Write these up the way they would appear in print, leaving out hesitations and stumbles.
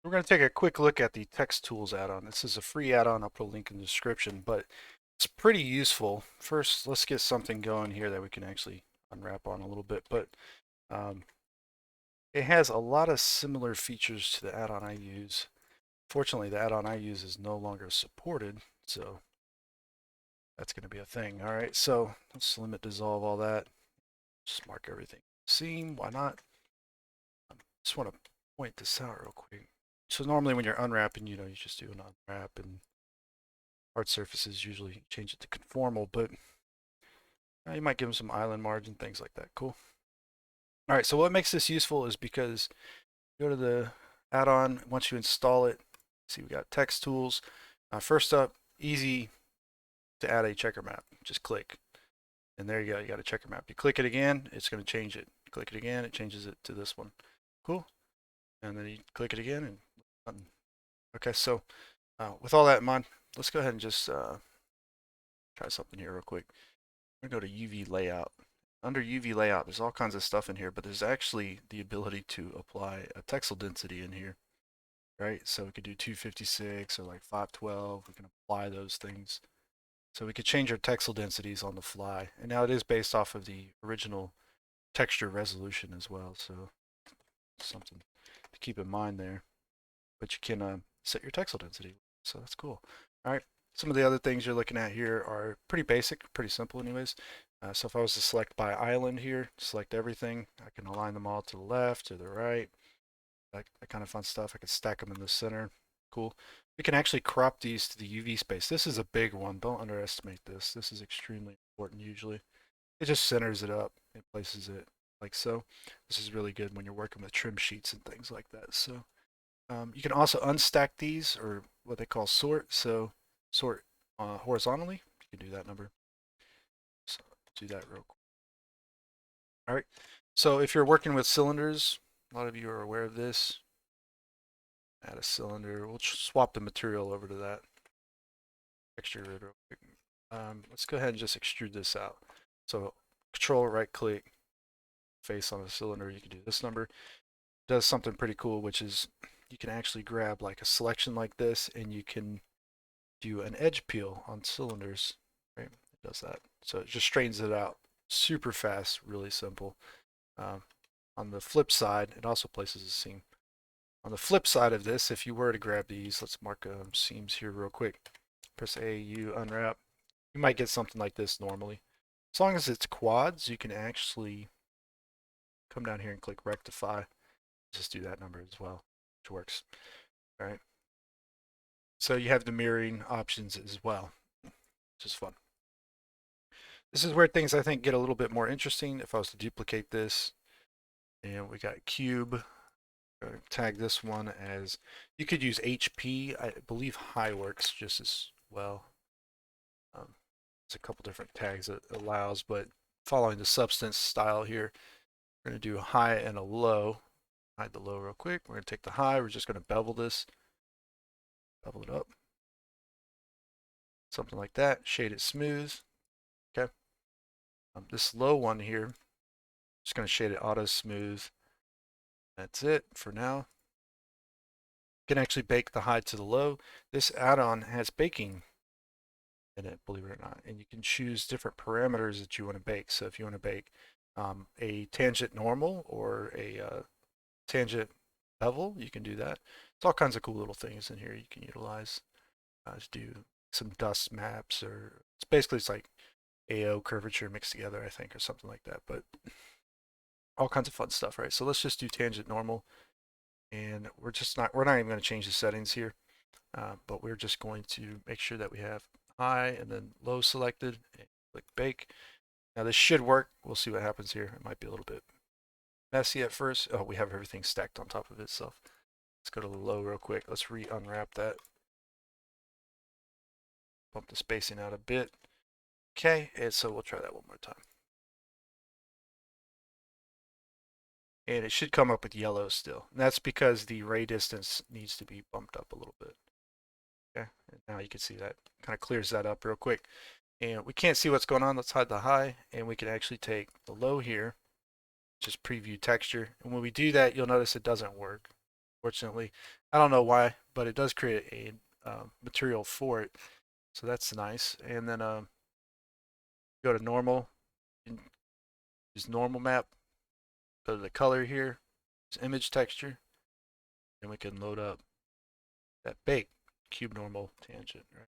We're going to take a quick look at the Tex Tools add-on. This is a free add-on. I'll put a link in the description, but it's pretty useful. First, let's get something going here that we can actually unwrap on a little bit, but um, it has a lot of similar features to the add-on I use. Fortunately, the add-on I use is no longer supported, so that's going to be a thing. All right, so let's limit dissolve all that. Just mark everything. Seam, why not? Just want to point this out real quick. So normally when you're unwrapping, you just do an unwrap, and hard surfaces usually change it to conformal, but you might give them some island margin, things like that. Cool. All right, so what makes this useful is because you go to the add-on, once you install it, see we got Tex Tools. First up, easy to add a checker map. Just click, and there you go, you got a checker map. You click it again, it's going to change it. You click it again, it changes it to this one. Cool. And then you click it again, and okay, so with all that in mind, let's go ahead and just try something here real quick. I'm going to go to UV layout. Under UV layout, there's all kinds of stuff in here, but there's actually the ability to apply a texel density in here, right? So we could do 256 or like 512. We can apply those things. So we could change our texel densities on the fly. And now it is based off of the original texture resolution as well. So something to keep in mind there. But you can set your texel density. So that's cool. All right. Some of the other things you're looking at here are pretty basic, pretty simple anyways. So if I was to select by island here, select everything, I can align them all to the left, to the right, that kind of fun stuff. I can stack them in the center. Cool. We can actually crop these to the UV space. This is a big one. Don't underestimate this. This is extremely important usually. It just centers it up and places it like so. This is really good when you're working with trim sheets and things like that. So you can also unstack these, or what they call sort. So sort horizontally. You can do that number. So do that real quick. All right. So if you're working with cylinders, a lot of you are aware of this. Add a cylinder. We'll swap the material over to that. Extrude it real quick. Let's go ahead and just extrude this out. So control right click, face on a cylinder. You can do this number. It does something pretty cool, which is you can actually grab like a selection like this, and you can do an edge peel on cylinders. Right? It does that. So it just straightens it out super fast, really simple. Um, on the flip side, it also places a seam. On the flip side of this, if you were to grab these, let's mark seams here real quick. Press A, U, unwrap. You might get something like this normally. As long as it's quads, you can actually come down here and click rectify. Just do that number as well, which works. All right. So you have the mirroring options as well, which is fun. This is where things I think get a little bit more interesting. If I was to duplicate this, and we got cube, tag this one as, you could use HP. I believe high works just as well. There's a couple different tags it allows, but following the substance style here, we're going to do a high and a low. Hide the low real quick. We're going to take the high. We're just going to bevel this. Bevel it up. Something like that. Shade it smooth. Okay. This low one here, just going to shade it auto smooth. That's it for now. You can actually bake the high to the low. This add-on has baking in it, believe it or not. And you can choose different parameters that you want to bake. So if you want to bake a tangent normal or a tangent bevel, you can do that. It's all kinds of cool little things in here you can utilize to do some dust maps, or it's like AO curvature mixed together, I think, or something like that. But all kinds of fun stuff, right? So let's just do tangent normal, and we're not even going to change the settings here, but we're just going to make sure that we have high and then low selected, and click bake. Now this should work. We'll see what happens here. It might be a little bit messy at first. Oh, we have everything stacked on top of itself. Let's go to the low real quick. Let's unwrap that. Bump the spacing out a bit. Okay, and so we'll try that one more time. And it should come up with yellow still. And that's because the ray distance needs to be bumped up a little bit. Okay, and now you can see that kind of clears that up real quick. And we can't see what's going on. Let's hide the high, and we can actually take the low here, just preview texture. And when we do that, you'll notice it doesn't work. unfortunately. I don't know why, but it does create a material for it. So that's nice. And then go to normal, use normal map, go to the color here, use image texture, and we can load up that baked cube normal tangent. Right?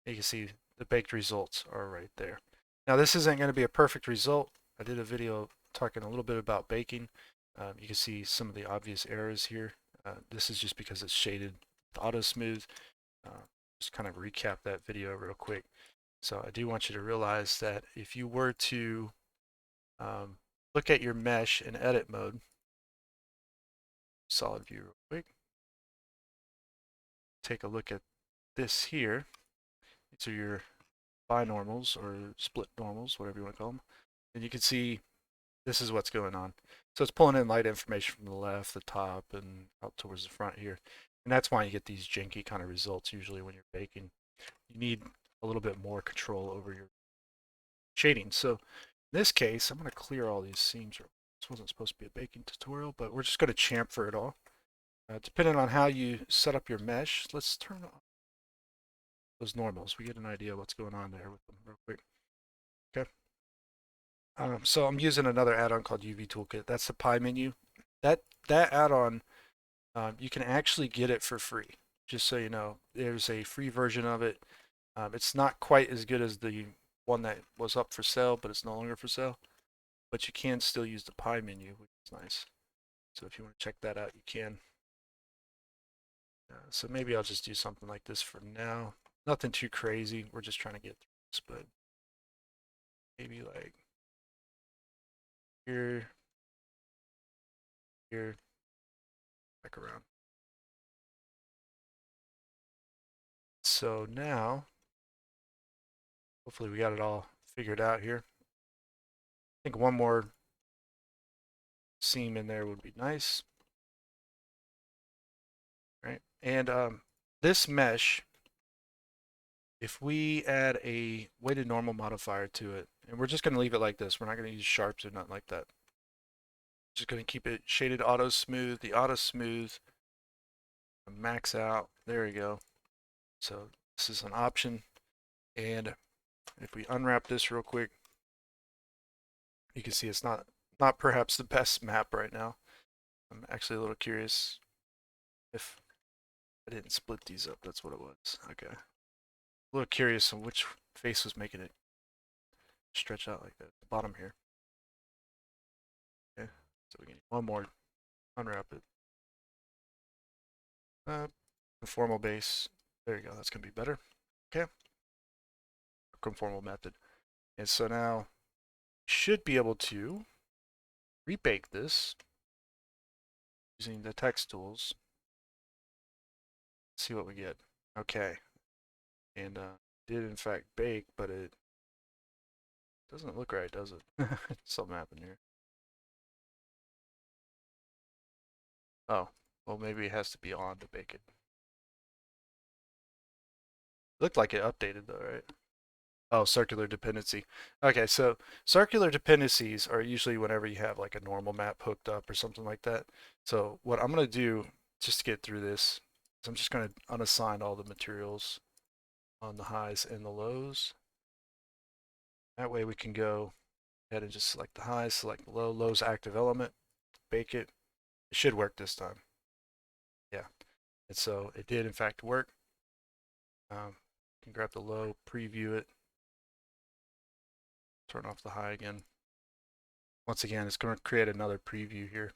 You can see the baked results are right there. Now this isn't going to be a perfect result. I did a video talking a little bit about baking. You can see some of the obvious errors here. This is just because it's shaded with auto smooth. Just kind of recap that video real quick. So I do want you to realize that if you were to look at your mesh in edit mode, solid view real quick, take a look at this here. These are your binormals or split normals, whatever you want to call them. And you can see this is what's going on. So it's pulling in light information from the left, the top, and out towards the front here. And that's why you get these janky kind of results usually when you're baking. You need a little bit more control over your shading. So in this case, I'm going to clear all these seams. This wasn't supposed to be a baking tutorial, but we're just going to chamfer it all. Depending on how you set up your mesh, let's turn on those normals. We get an idea what's going on there with them real quick. Okay. So I'm using another add-on called UV Toolkit. That's the pie menu. That add-on, you can actually get it for free. Just so you know, there's a free version of it. It's not quite as good as the one that was up for sale, but it's no longer for sale. But you can still use the pie menu, which is nice. So if you want to check that out, you can. So maybe I'll just do something like this for now. Nothing too crazy. We're just trying to get through this, but maybe like here, here, back around. So now, hopefully we got it all figured out here. I think one more seam in there would be nice. Right? And this mesh, if we add a weighted normal modifier to it, and we're just going to leave it like this. We're not going to use sharps or nothing like that. Just going to keep it shaded auto smooth. The auto smooth, max out. There we go. So this is an option. And if we unwrap this real quick, you can see it's not perhaps the best map right now. I'm actually a little curious if I didn't split these up. That's what it was. Okay. A little curious on which face was making it stretch out like that. The bottom here. Okay. So we need one more. Unwrap it. Conformal base. There you go. That's going to be better. Okay. Conformal method. And so now you should be able to rebake this using the Tex tools. See what we get. Okay. And did in fact bake, but it doesn't look right, does it? Something happened here. Oh, well maybe it has to be on to bake it. Looked like it updated though, right? Oh, circular dependency. Okay, so circular dependencies are usually whenever you have like a normal map hooked up or something like that. So what I'm going to do, just to get through this, is I'm just going to unassign all the materials on the highs and the lows. That way we can go ahead and just select the highs, select the low, low's active element, bake it. It should work this time. Yeah, and so it did in fact work. You can grab the low, preview it, turn off the high again. Once again, it's going to create another preview here.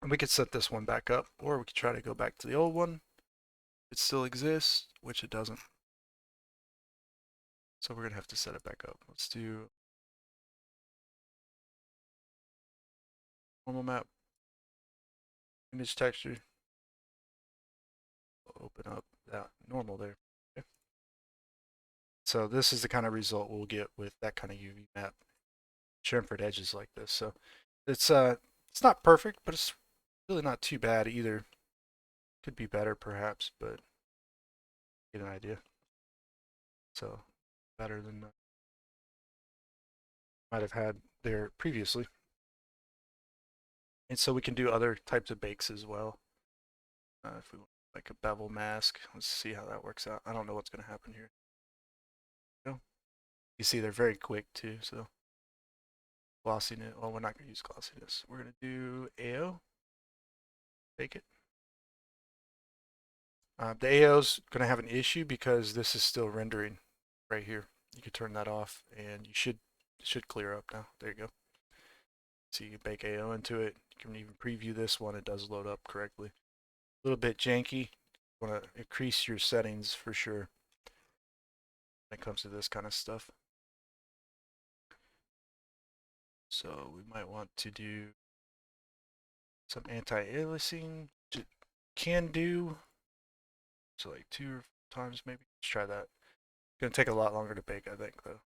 And we could set this one back up, or we could try to go back to the old one. It still exists, which it doesn't. So we're going to have to set it back up. Let's do normal map, image texture. We'll open up that normal there. Okay. So this is the kind of result we'll get with that kind of UV map. Chamfered edges like this. So it's not perfect, but it's really not too bad either. Could be better perhaps, but get an idea. So better than might have had there previously. And so we can do other types of bakes as well. If we want like a bevel mask, let's see how that works out. I don't know what's going to happen here. You see they're very quick too, so glossiness, well, we're not going to use glossiness. We're going to do AO, bake it. The AO is going to have an issue because this is still rendering right here. You can turn that off and you should clear up now. There you go. So you can bake AO into it. You can even preview this one. It does load up correctly. A little bit janky. You want to increase your settings for sure when it comes to this kind of stuff. So we might want to do some anti-aliasing. Can do so like 2 times maybe. Let's try that. It's gonna take a lot longer to bake, I think, though.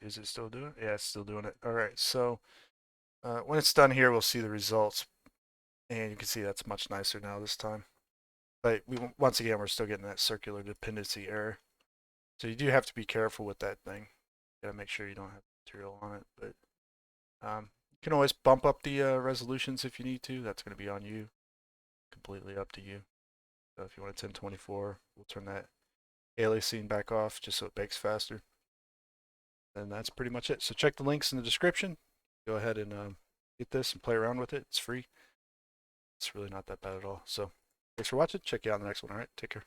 Is it still doing it? Yeah, it's still doing it. All right, so when it's done here, we'll see the results, and you can see that's much nicer now this time. But once again, we're still getting that circular dependency error. So you do have to be careful with that thing. You gotta make sure you don't have material on it. But you can always bump up the resolutions if you need to. That's gonna be on you. Completely up to you. So if you want a 1024, we'll turn that aliasing back off just so it bakes faster. And that's pretty much it. So check the links in the description. Go ahead and get this and play around with it. It's free. It's really not that bad at all. So thanks for watching. Check you out in the next one. All right, take care.